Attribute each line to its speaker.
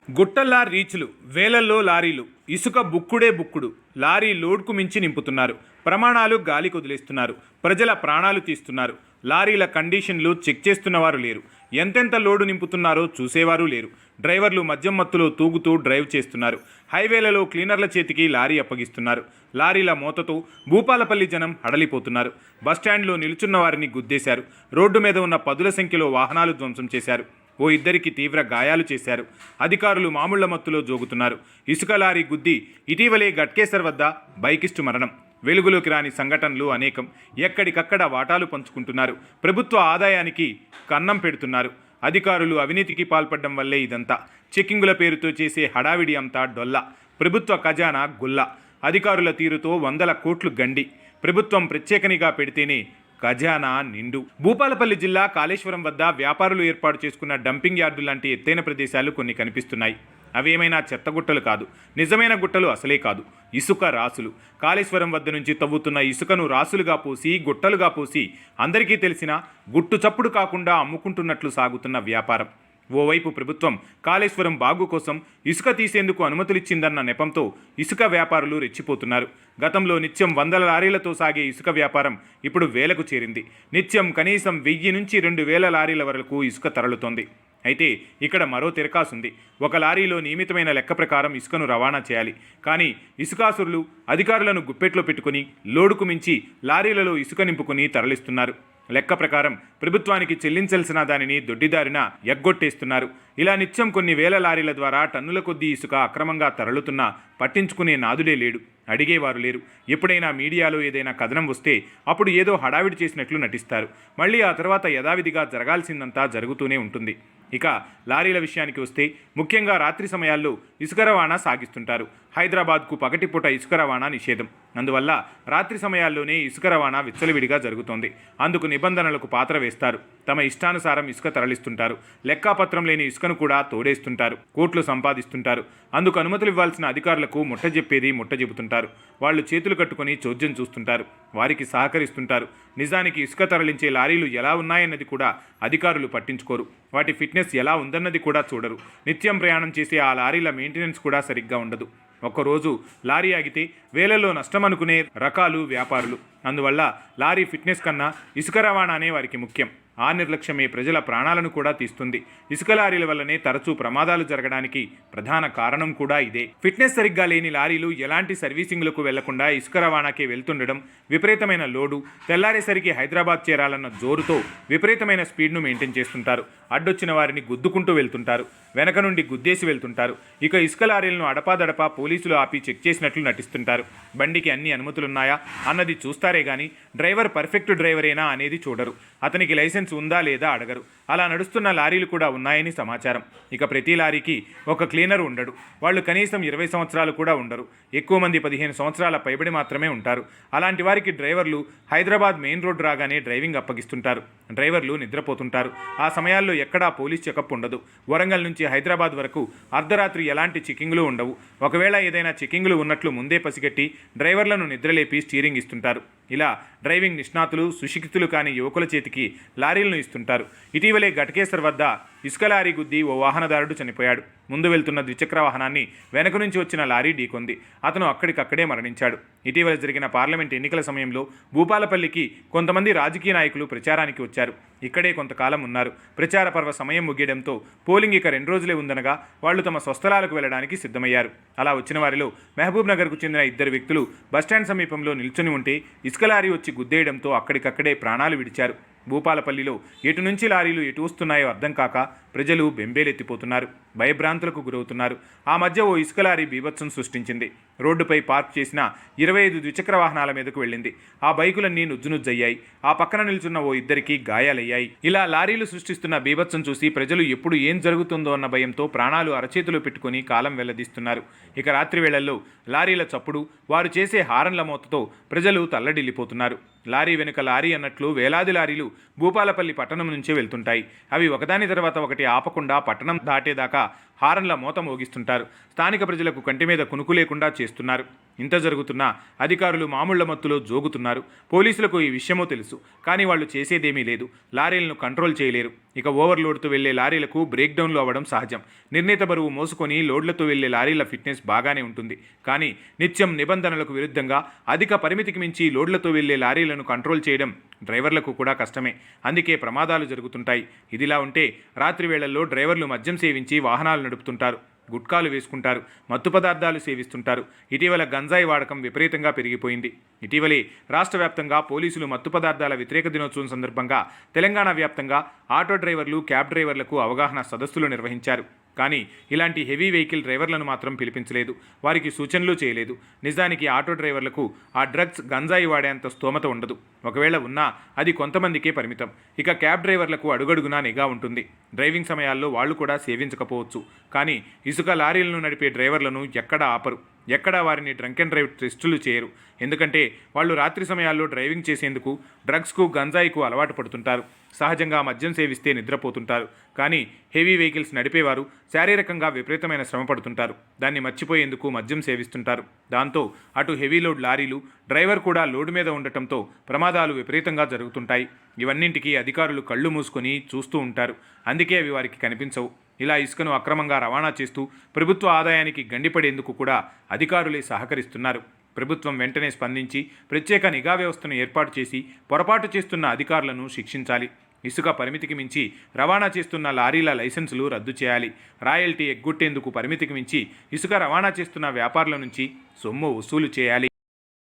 Speaker 1: గుట్టల్లా రీచ్లు, వేలల్లో లారీలు, ఇసుక బుక్కుడే బుక్కుడు, లారీ లోడ్కు మించి నింపుతున్నారు. ప్రమాణాలు గాలి కొదిలేస్తున్నారు. ప్రజల ప్రాణాలు తీస్తున్నారు. లారీల కండిషన్లు చెక్ చేస్తున్నవారు లేరు. ఎంతెంత లోడు నింపుతున్నారో చూసేవారు లేరు. డ్రైవర్లు మద్యం మత్తులో తూగుతూ డ్రైవ్ చేస్తున్నారు. హైవేలలో క్లీనర్ల చేతికి లారీ అప్పగిస్తున్నారు. లారీల మోతతో భూపాలపల్లి జనం హడలిపోతున్నారు. బస్టాండ్లో నిలుచున్న వారిని గుద్దేశారు. రోడ్డు మీద ఉన్న పదుల సంఖ్యలో వాహనాలు ధ్వంసం చేశారు. ఓ ఇద్దరికి తీవ్ర గాయాలు చేశారు. అధికారులు మామూళ్ల మత్తులో జోగుతున్నారు. ఇసుక లారీ గుద్ది ఇటీవలే గట్కేసర్ వద్ద బైకిస్టు మరణం. వెలుగులోకి రాని సంఘటనలు అనేకం. ఎక్కడికక్కడ వాటాలు పంచుకుంటున్నారు. ప్రభుత్వ ఆదాయానికి కన్నం పెడుతున్నారు. అధికారులు అవినీతికి పాల్పడడం వల్లే ఇదంతా. చెక్కింగుల పేరుతో చేసే హడావిడి అంతా డొల్ల. ప్రభుత్వ ఖజానా గుల్ల. అధికారుల తీరుతో 100 కోట్లు గండి. ప్రభుత్వం ప్రత్యేకనిగా పెడితేనే ఖజానా నిండు. భూపాలపల్లి జిల్లా కాళేశ్వరం వద్ద వ్యాపారులు ఏర్పాటు చేసుకున్న డంపింగ్ యార్డు లాంటి ఎత్తైన ప్రదేశాలు కొన్ని కనిపిస్తున్నాయి. అవేమైనా చెత్తగుట్టలు కాదు. నిజమైన గుట్టలు అసలే కాదు. ఇసుక రాసులు. కాళేశ్వరం వద్ద నుంచి తవ్వుతున్న ఇసుకను రాసులుగా పోసి గుట్టలుగా పోసి అందరికీ తెలిసిన గుట్టు చప్పుడు కాకుండా అమ్ముకుంటున్నట్లు సాగుతున్న వ్యాపారం. ఓవైపు ప్రభుత్వం కాళేశ్వరం బాగు కోసం ఇసుక తీసేందుకు అనుమతులిచ్చిందన్న నెపంతో ఇసుక వ్యాపారులు రెచ్చిపోతున్నారు. గతంలో నిత్యం 100 లారీలతో సాగే ఇసుక వ్యాపారం ఇప్పుడు వేలకు చేరింది. నిత్యం కనీసం 1000 నుంచి 2000 లారీల వరకు ఇసుక తరలుతోంది. అయితే ఇక్కడ మరో తిరకాసుంది. ఒక లారీలో నియమితమైన లెక్క ప్రకారం ఇసుకను రవాణా చేయాలి. కానీ ఇసుకాసురులు అధికారులను గుప్పెట్లో పెట్టుకుని లోడుకు మించి లారీలలో ఇసుక నింపుకుని తరలిస్తున్నారు. లెక్క ప్రకారం ప్రభుత్వానికి చెల్లించాల్సిన దానిని దొడ్డిదారిన ఎగ్గొట్టేస్తున్నారు. ఇలా నిత్యం కొన్ని వేల లారీల ద్వారా టన్నుల కొద్దీ ఇసుక అక్రమంగా తరలుతున్నా పట్టించుకునే నాదుడే లేడు. అడిగేవారు లేరు. ఎప్పుడైనా మీడియాలో ఏదైనా కథనం వస్తే అప్పుడు ఏదో హడావిడి చేసినట్లు నటిస్తారు. మళ్ళీ ఆ తర్వాత యథావిధిగా జరగాల్సిందంతా జరుగుతూనే ఉంటుంది. ఇక లారీల విషయానికి వస్తే ముఖ్యంగా రాత్రి సమయాల్లో ఇసుక రవాణా సాగిస్తుంటారు. హైదరాబాద్కు పగటిపూట ఇసుక రవాణా నిషేధం. అందువల్ల రాత్రి సమయాల్లోనే ఇసుక రవాణా విచ్చలవిడిగా జరుగుతోంది. అందుకు నిబంధనలకు పాత్ర వేస్తారు. తమ ఇష్టానుసారం ఇసుక తరలిస్తుంటారు. లెక్కాపత్రం లేని ఇసుకను కూడా తోడేస్తుంటారు. కోట్లు సంపాదిస్తుంటారు. అందుకు అనుమతులు ఇవ్వాల్సిన అధికారులకు ముట్టజెప్పేది ముట్టజెబుతుంటారు. వాళ్ళు చేతులు కట్టుకొని చోద్యం చూస్తుంటారు. వారికి సహకరిస్తుంటారు. నిజానికి ఇసుక తరలించే లారీలు ఎలా ఉన్నాయన్నది కూడా అధికారులు పట్టించుకోరు. వాటి ఫిట్నెస్ ఎలా ఉందన్నది కూడా చూడరు. నిత్యం ప్రయాణం చేసే ఆ లారీల మెయింటెనెన్స్ కూడా సరిగ్గా ఉండదు. ఒక్కరోజు లారీ ఆగితే వేలల్లో నష్టం అనుకునే రకాలు వ్యాపారులు. అందువల్ల లారీ ఫిట్నెస్ కన్నా ఇసుక రవాణానే వారికి ముఖ్యం. ఆ నిర్లక్ష్యమే ప్రజల ప్రాణాలను కూడా తీస్తుంది. ఇసుక లారీల వల్లనే తరచూ ప్రమాదాలు జరగడానికి ప్రధాన కారణం కూడా ఇదే. ఫిట్నెస్ సరిగ్గా లేని లారీలు ఎలాంటి సర్వీసింగ్లకు వెళ్లకుండా ఇసుక రవాణాకే వెళ్తుండడం, విపరీతమైన లోడు, తెల్లారేసరికి హైదరాబాద్ చేరాలన్న జోరుతో విపరీతమైన స్పీడ్ను మెయింటైన్ చేస్తుంటారు. అడ్డొచ్చిన వారిని గుద్దుకుంటూ వెళ్తుంటారు. వెనక నుండి గుద్దేసి వెళ్తుంటారు. ఇక ఇసుక లారీలను అడపాదడపా పోలీసులు ఆపి చెక్ చేసినట్లు నటిస్తుంటారు. బండికి అన్ని అనుమతులున్నాయా అన్నది చూస్తారే గాని డ్రైవర్ పర్ఫెక్ట్ డ్రైవరేనా అనేది చూడరు. అతనికి లైసెన్స్ ఉందా లేదా అడగరు. అలా నడుస్తున్న లారీలు కూడా ఉన్నాయని సమాచారం. ఇక ప్రతి లారీకి ఒక క్లీనర్ ఉండడు. వాళ్ళు కనీసం 20 సంవత్సరాలు కూడా ఉండరు. ఎక్కువ మంది 15 సంవత్సరాల పైబడి మాత్రమే ఉంటారు. అలాంటి వారికి డ్రైవర్లు హైదరాబాద్ మెయిన్ రోడ్ రాగానే డ్రైవింగ్ అప్పగిస్తుంటారు. డ్రైవర్లు నిద్రపోతుంటారు. ఆ సమయాల్లో ఎక్కడా పోలీస్ చెకప్ ఉండదు. వరంగల్ నుంచి హైదరాబాద్ వరకు అర్ధరాత్రి ఎలాంటి చెకింగ్లు ఉండవు. ఒకవేళ ఏదైనా చెకింగ్లు ఉన్నట్లు ముందే పసిగట్టి డ్రైవర్లను నిద్రలేపి స్టీరింగ్ ఇస్తుంటారు. ఇలా డ్రైవింగ్ నిష్ణాతులు, సుశిక్షితులు కాని యువకుల చేతికి లారీలను ఇస్తుంటారు. ఇటీవలే గట్కేసర్ వద్ద ఇసుక లారీ గుద్ది ఓ వాహనదారుడు చనిపోయాడు. ముందు వెళ్తున్న ద్విచక్ర వాహనాన్ని వెనక నుంచి వచ్చిన లారీ ఢీకొంది. అతను అక్కడికక్కడే మరణించాడు. ఇటీవల జరిగిన పార్లమెంట్ ఎన్నికల సమయంలో భూపాలపల్లికి కొంతమంది రాజకీయ నాయకులు ప్రచారానికి వచ్చారు. ఇక్కడే కొంతకాలం ఉన్నారు. ప్రచార పర్వ సమయం ముగియడంతో పోలింగ్ ఇక 2 రోజులే ఉందనగా వాళ్లు తమ స్వస్థలాలకు వెళ్లడానికి సిద్ధమయ్యారు. అలా వచ్చిన వారిలో మహబూబ్ నగర్కు చెందిన 2 వ్యక్తులు బస్టాండ్ సమీపంలో నిల్చుని ఉంటే ఇసుక లారీ వచ్చి గుద్దేయడంతో అక్కడికక్కడే ప్రాణాలు విడిచారు. భూపాలపల్లిలో ఎటు నుంచి లారీలు ఎటు వస్తున్నాయో అర్థం కాక ప్రజలు బెంబేలెత్తిపోతున్నారు. భయభ్రాంతులకు గురవుతున్నారు. ఆ మధ్య ఓ ఇసుక లారీ బీభత్సం సృష్టించింది. రోడ్డుపై పార్క్ చేసిన 25 ద్విచక్ర వాహనాల మీదకు వెళ్ళింది. ఆ బైకులన్నీ నుజ్జునుజ్జయ్యాయి. ఆ పక్కన నిల్చున్న ఓ ఇద్దరికి గాయాలయ్యాయి. ఇలా లారీలు సృష్టిస్తున్న బీభత్సం చూసి ప్రజలు ఎప్పుడు ఏం జరుగుతుందో అన్న భయంతో ప్రాణాలు అరచేతులు పెట్టుకుని కాలం వెల్లదీస్తున్నారు. ఇక రాత్రి వేళల్లో లారీల చప్పుడు, వారు చేసే హారన్ల మోతతో ప్రజలు తల్లడిల్లిపోతున్నారు. లారీ వెనుక లారీ అన్నట్లు వేలాది లారీలు భూపాలపల్లి పట్టణం నుంచే వెళ్తుంటాయి. అవి ఒకదాని తర్వాత ఒకటి ఆపకుండా పట్టణం దాటేదాకా హారన్ల మోత మోగిస్తుంటారు. స్థానిక ప్రజలకు కంటి మీద కునుకు లేకుండా చేస్తున్నారు. ఇంత జరుగుతున్నా అధికారులు మామూళ్ల మత్తులో జోగుతున్నారు. పోలీసులకు ఈ విషయమో తెలుసు, కానీ వాళ్ళు చేసేదేమీ లేదు. లారీలను కంట్రోల్ చేయలేరు. ఇక ఓవర్లోడ్తో వెళ్లే లారీలకు బ్రేక్ డౌన్లు అవ్వడం సహజం. నిర్ణీత బరువు మోసుకొని లోడ్లతో వెళ్లే లారీల ఫిట్నెస్ బాగానే ఉంటుంది. కానీ నిత్యం నిబంధనలకు విరుద్ధంగా అధిక పరిమితికి మించి లోడ్లతో వెళ్లే లారీలను కంట్రోల్ చేయడం డ్రైవర్లకు కూడా కష్టమే. అందుకే ప్రమాదాలు జరుగుతుంటాయి. ఇదిలా ఉంటే రాత్రి వేళల్లో డ్రైవర్లు మద్యం సేవించి వాహనాలు నడుపుతుంటారు. గుట్కాలు వేసుకుంటారు. మత్తు పదార్థాలు సేవిస్తుంటారు. ఇటీవల గంజాయి వాడకం విపరీతంగా పెరిగిపోయింది. ఇటీవలే రాష్ట్ర వ్యాప్తంగా పోలీసులు మత్తు పదార్థాల వ్యతిరేక దినోత్సవం సందర్భంగా తెలంగాణ వ్యాప్తంగా ఆటో డ్రైవర్లు, క్యాబ్ డ్రైవర్లకు అవగాహన సదస్సులు నిర్వహించారు. కానీ ఇలాంటి హెవీ వెహికల్ డ్రైవర్లను మాత్రం పిలిపించలేదు. వారికి సూచనలు చేయలేదు. నిజానికి ఆటో డ్రైవర్లకు ఆ డ్రగ్స్, గంజాయి వాడేంత స్తోమత ఉండదు. ఒకవేళ ఉన్నా అది కొంతమందికే పరిమితం. ఇక క్యాబ్ డ్రైవర్లకు అడుగడుగునా నిఘా ఉంటుంది. డ్రైవింగ్ సమయాల్లో వాళ్ళు కూడా సేవించకపోవచ్చు. కానీ ఇసుక లారీలను నడిపే డ్రైవర్లను ఎక్కడా ఆపరు. ఎక్కడా వారిని డ్రంక్ అండ్ డ్రైవ్ టెస్టులు చేయరు. ఎందుకంటే వాళ్ళు రాత్రి సమయాల్లో డ్రైవింగ్ చేసేందుకు డ్రగ్స్కు, గంజాయికు అలవాటు పడుతుంటారు. సహజంగా మద్యం సేవిస్తే నిద్రపోతుంటారు. కానీ హెవీ వెహికల్స్ నడిపేవారు శారీరకంగా విపరీతమైన శ్రమ పడుతుంటారు. దాన్ని మర్చిపోయేందుకు మద్యం సేవిస్తుంటారు. దాంతో అటు హెవీ లోడ్ లారీలు, డ్రైవర్ కూడా లోడ్ మీద ఉండటంతో ప్రమాదాలు విపరీతంగా జరుగుతుంటాయి. ఇవన్నింటికీ అధికారులు కళ్ళు మూసుకొని చూస్తూ ఉంటారు. అందుకే అవి వారికి కనిపించవు. ఇలా ఇసుకను అక్రమంగా రవాణా చేస్తూ ప్రభుత్వ ఆదాయానికి గండిపడేందుకు కూడా అధికారులే సహకరిస్తున్నారు. ప్రభుత్వం వెంటనే స్పందించి ప్రత్యేక నిఘా వ్యవస్థను ఏర్పాటు చేసి పొరపాటు చేస్తున్న అధికారులను శిక్షించాలి. ఇసుక పరిమితికి మించి రవాణా చేస్తున్న లారీల లైసెన్సులు రద్దు చేయాలి. రాయల్టీ ఎగ్గొట్టేందుకు పరిమితికి మించి ఇసుక రవాణా చేస్తున్న వ్యాపారుల నుంచి సొమ్ము వసూలు చేయాలి.